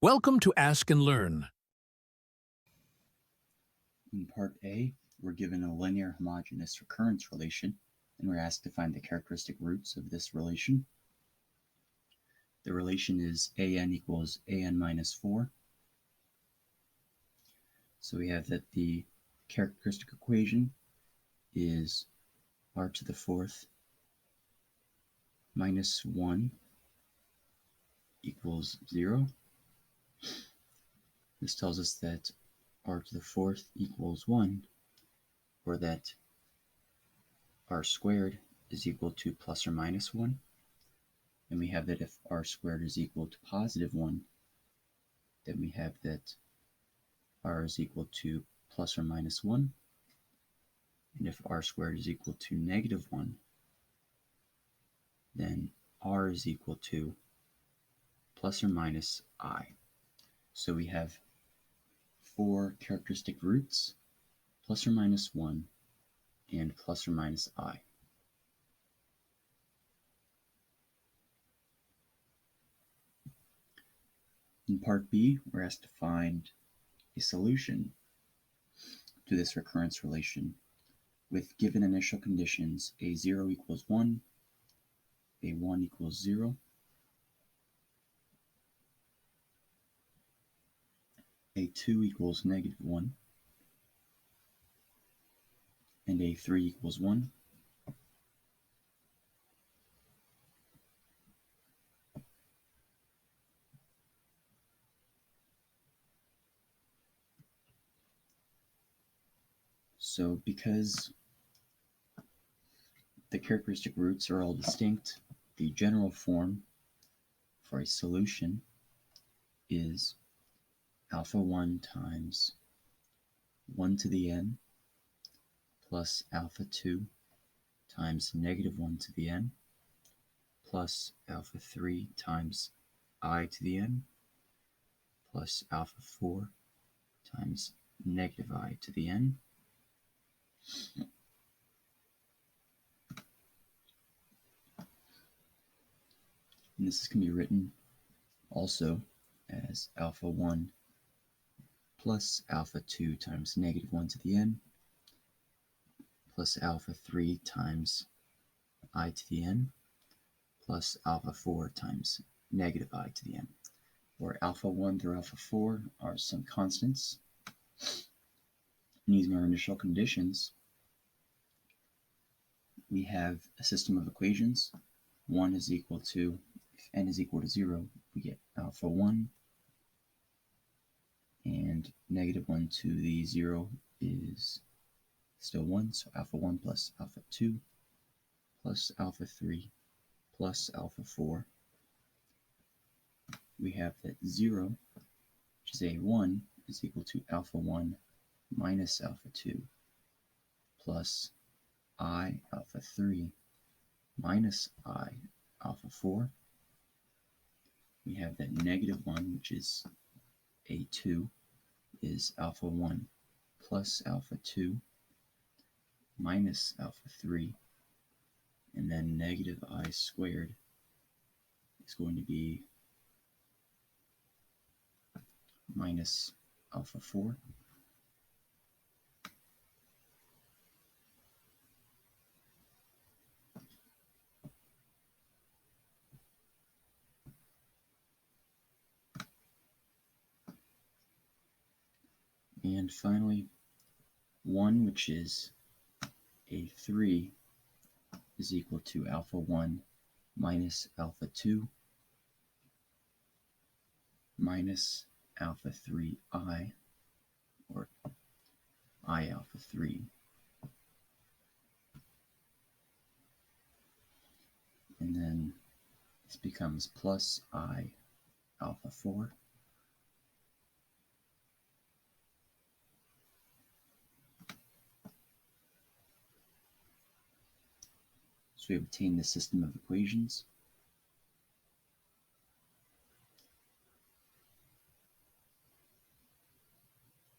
Welcome to Ask and Learn. In part A, we're given a linear homogeneous recurrence relation, and we're asked to find the characteristic roots of this relation. The relation is an equals an minus 4. So we have that the characteristic equation is r to the fourth minus 1 equals 0. This tells us that r to the fourth equals 1, or that r squared is equal to plus or minus 1. And we have that if r squared is equal to positive 1, then we have that r is equal to plus or minus 1. And if r squared is equal to negative 1, then r is equal to plus or minus I. So we have 4 characteristic roots, plus or minus 1, and plus or minus I. In part B, we're asked to find a solution to this recurrence relation with given initial conditions a0 equals 1, a1 equals 0, a2 equals negative 1, and a3 equals 1. So because the characteristic roots are all distinct, the general form for a solution is alpha 1 times 1 to the n plus alpha 2 times negative 1 to the n plus alpha 3 times I to the n plus alpha 4 times negative I to the n. And this can be written also as alpha 1 plus alpha 2 times negative 1 to the n plus alpha 3 times I to the n plus alpha 4 times negative I to the n, where alpha 1 through alpha 4 are some constants. And using our initial conditions, we have a system of equations. 1 is equal to, if n is equal to 0, we get alpha 1, and negative 1 to the 0 is still 1, so alpha 1 plus alpha 2 plus alpha 3 plus alpha 4. We have that 0, which is a1, is equal to alpha 1 minus alpha 2 plus I alpha 3 minus I alpha 4. We have that negative 1, which is a2, is alpha 1 plus alpha 2 minus alpha 3, and then negative I squared is going to be minus alpha 4. And finally, 1, which is a3, is equal to alpha 1 minus alpha 2 minus alpha 3I, or I alpha 3. And then this becomes plus I alpha 4. So we obtain the system of equations.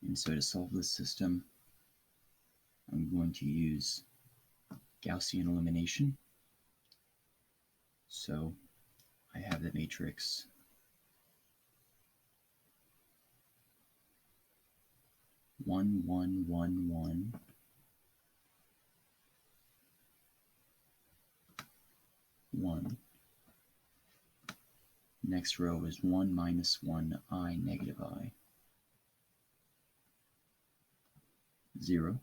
And so to solve this system, I'm going to use Gaussian elimination. So I have the matrix 1, 1, 1, 1. 1. Next row is 1 minus 1, I, negative I. 0.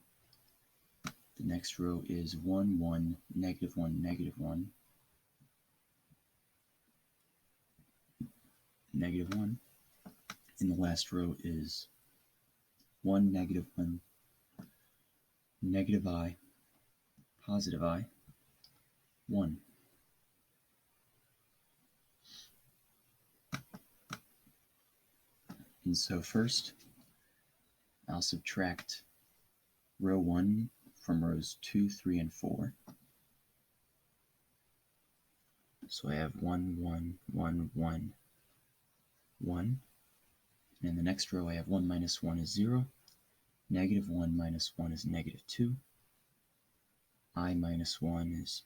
The next row is 1, 1, negative 1, negative 1. Negative 1. And the last row is 1, negative 1, negative I, positive I, 1. And so first, I'll subtract row 1 from rows 2, 3, and 4. So I have 1, 1, 1, 1, 1. And in the next row I have 1 minus 1 is 0. Negative 1 minus 1 is negative 2. I minus 1 is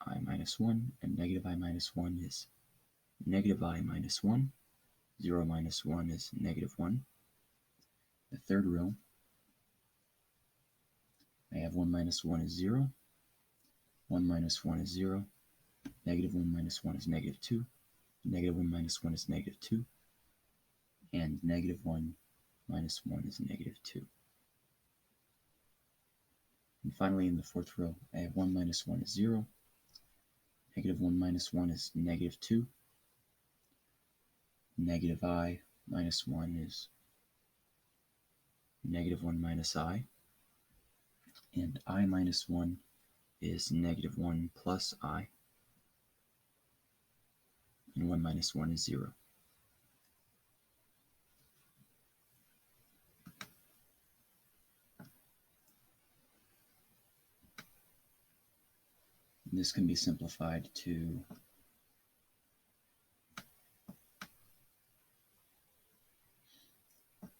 I minus 1. And negative I minus 1 is negative I minus 1. 0 minus 1 is negative 1. The third row, I have 1 minus 1 is 0. 1 minus 1 is 0. Negative 1 minus 1 is negative 2. Negative 1 minus 1 is negative 2. And negative 1 minus 1 is negative 2. And finally, in the fourth row, I have 1 minus 1 is 0. Negative 1 minus 1 is negative 2. Negative I minus 1 is negative 1 minus I. And I minus 1 is negative 1 plus I. And 1 minus 1 is 0. And this can be simplified to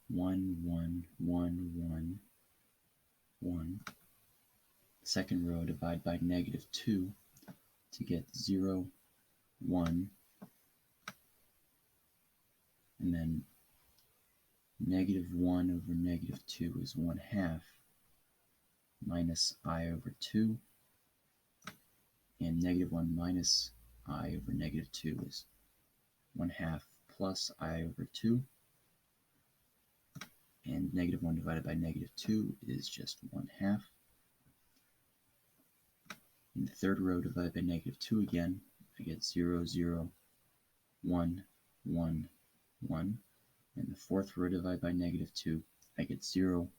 1, 1, 1, 1, 1. Second row, divide by negative 2 to get 0, 1, and then negative 1 over negative 2 is 1/2 minus I over 2, and negative 1 minus I over negative 2 is 1/2 plus I over 2, and negative 1 divided by negative 2 is just 1/2. In the third row, divided by negative 2 again, I get 0, 0, 1, 1, 1. In the fourth row, divided by negative 2, I get 0,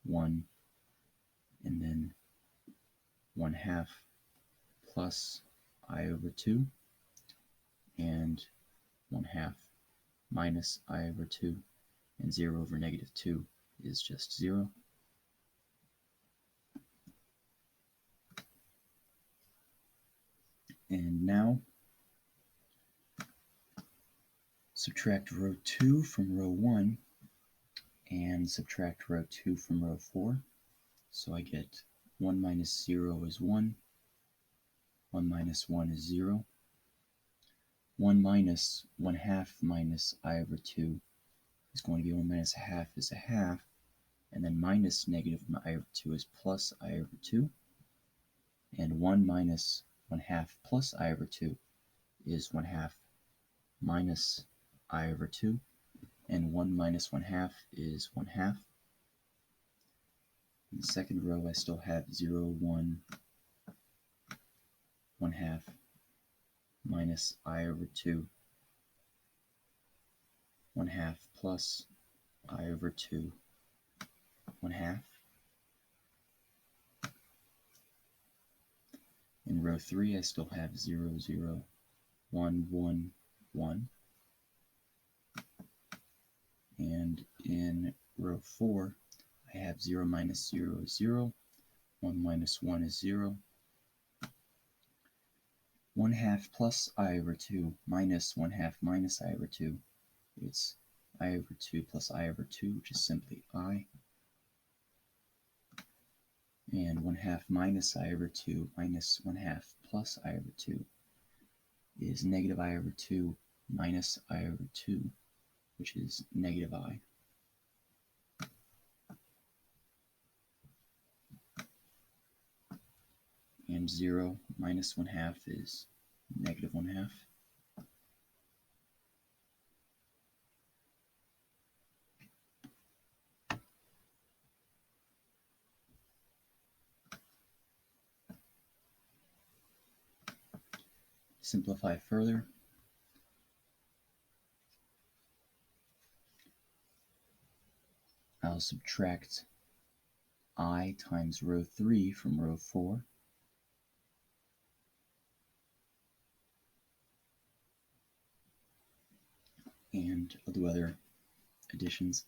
1, and then 1/2 plus I over 2, and 1/2 minus I over 2, and 0 over negative 2 is just 0. And now, subtract row 2 from row 1, and subtract row 2 from row 4. So I get 1 minus 0 is 1, 1 minus 1 is 0. 1 minus 1/2 minus I over 2 is going to be 1 minus 1/2 is 1/2, and then minus negative I over 2 is plus I over 2, and 1 minus 1/2 plus I over 2 is 1/2 minus I over 2, and 1 minus 1/2 is 1/2. In the second row, I still have 0, 1, 1/2 minus I over 2, 1/2 plus I over 2, 1/2. In row 3, I still have 0, 0, 1, 1, 1. And in row 4, I have 0 minus 0 is 0, 1 minus 1 is 0, 1/2 plus I over 2 minus 1/2 minus I over 2. It's I over 2 plus I over 2, which is simply I. And 1/2 minus I over 2 minus 1/2 plus I over 2 is negative I over 2 minus I over 2, which is negative I. And 0 minus 1/2 is negative 1/2. Simplify further. I'll subtract I times row 3 from row 4. And I'll do other additions.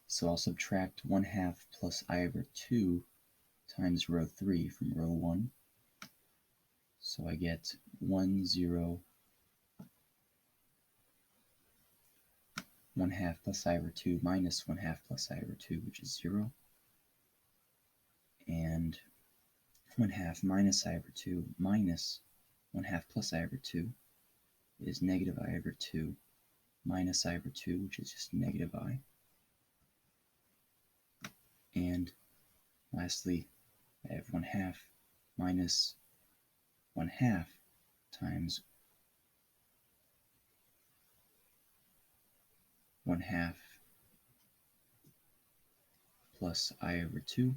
So I'll subtract 1/2 plus I over 2 times row 3 from row 1. So I get 1, 0, 1/2 plus I over 2 minus 1/2 plus I over 2, which is 0. And 1/2 minus I over 2 minus 1/2 plus I over 2 is negative I over 2 minus I over 2, which is just negative I. And lastly, I have 1/2 minus 1/2 times 1/2 plus I over 2.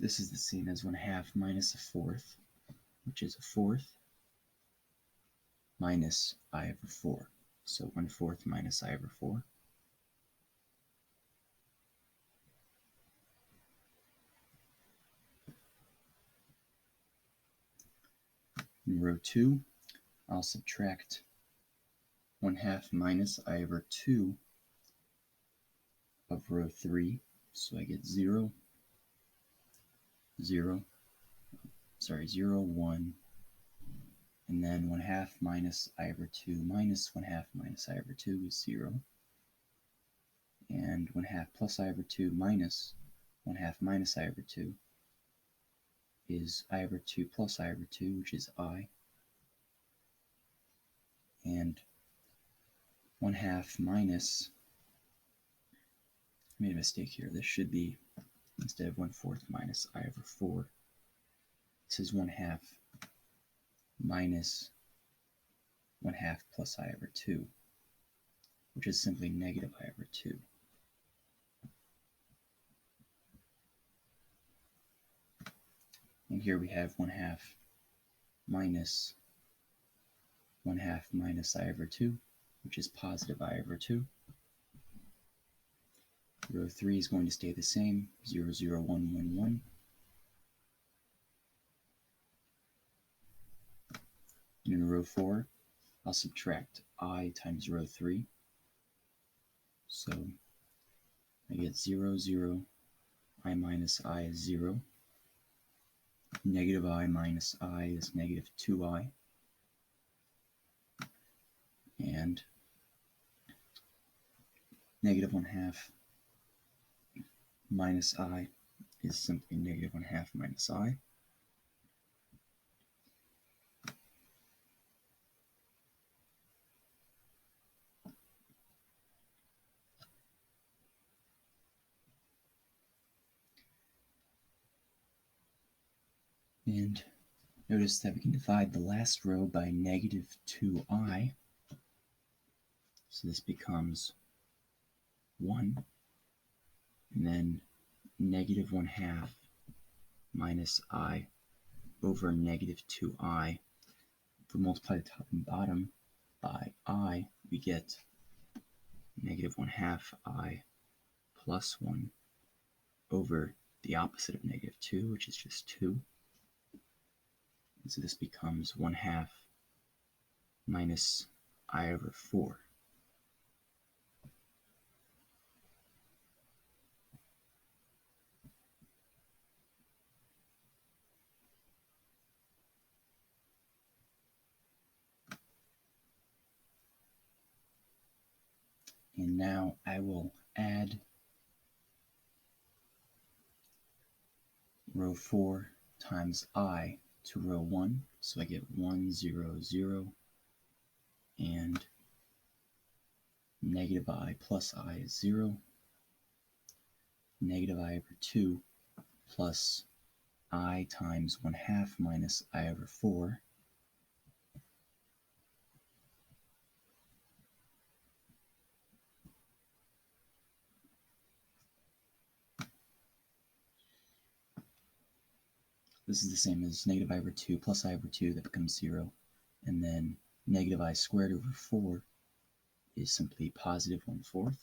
This is the same as 1/2 minus 1/4, which is 1/4 minus I over 4. So 1/4 minus I over 4. In row 2, I'll subtract 1/2 minus I over 2 of row 3. So I get 0, 0, 1, and then 1/2 minus I over 2 minus 1/2 minus I over 2 is 0. And 1/2 plus I over 2 minus 1/2 minus I over 2 is I over 2 plus I over 2, which is I. And 1/2 minus, I made a mistake here. This should be, instead of 1/4 minus I over 4, this is 1/2 minus 1/2 plus I over 2, which is simply negative I over 2. And here we have 1/2 minus 1/2 minus I over 2, which is positive I over 2. Row 3 is going to stay the same, 0, 0, 1, 1, 1. And in row 4, I'll subtract I times row 3. So I get 0, 0, I minus I is 0. Negative I minus I is negative 2I. And negative 1/2 minus I is simply negative 1/2 minus I. And notice that we can divide the last row by negative 2I. So this becomes 1. And then negative 1/2 minus I over negative 2I. If we multiply the top and bottom by I, we get negative 1/2 I plus 1 over the opposite of negative 2, which is just 2. And so this becomes 1/2 minus I over 4. And now I will add row 4 times I to row 1. So I get 1, 0, 0, and negative I plus I is 0. Negative I over 2 plus I times 1/2 minus I over 4. This is the same as negative I over 2 plus I over 2, that becomes 0. And then negative I squared over 4 is simply positive 1/4.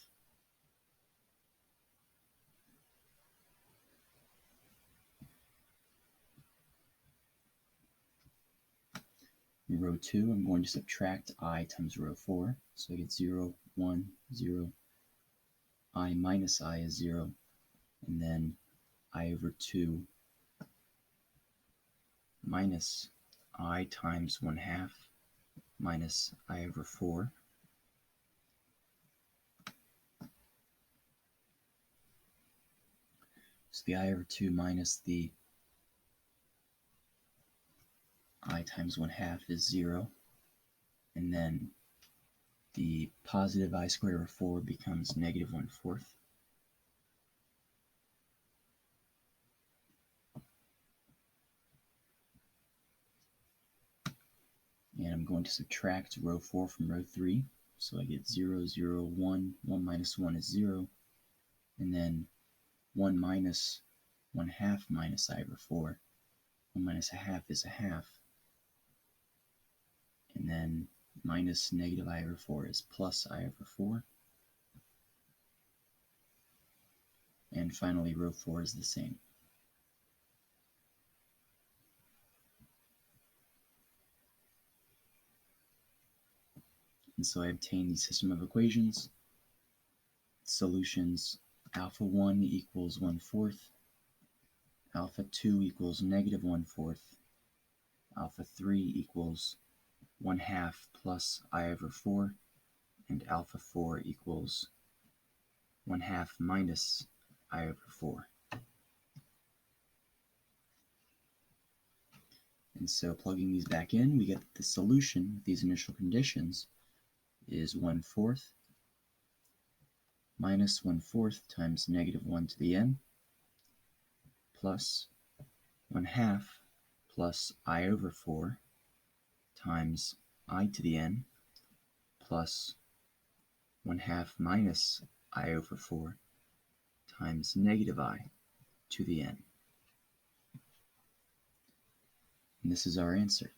In row 2, I'm going to subtract I times row 4. So I get 0, 1, 0. I minus I is 0. And then I over 2 minus I times 1/2 minus I over 4. So the I over 2 minus the I times 1/2 is 0. And then the positive I squared over 4 becomes negative 1/4. And I'm going to subtract row 4 from row 3. So I get 0, 0, 1. 1 minus 1 is 0. And then 1 minus 1/2 minus I over 4. 1 minus 1/2 is 1/2. And then minus negative I over 4 is plus I over 4. And finally, row 4 is the same. And so I obtain the system of equations. Solutions: alpha 1 equals 1/4, alpha 2 equals negative 1/4, alpha 3 equals 1/2 plus I over 4, and alpha 4 equals 1/2 minus I over 4. And so plugging these back in, we get the solution with these initial conditions is 1/4 minus 1/4 times negative 1 to the n plus 1/2 plus I over 4 times I to the n plus 1/2 minus I over 4 times negative I to the n. And this is our answer.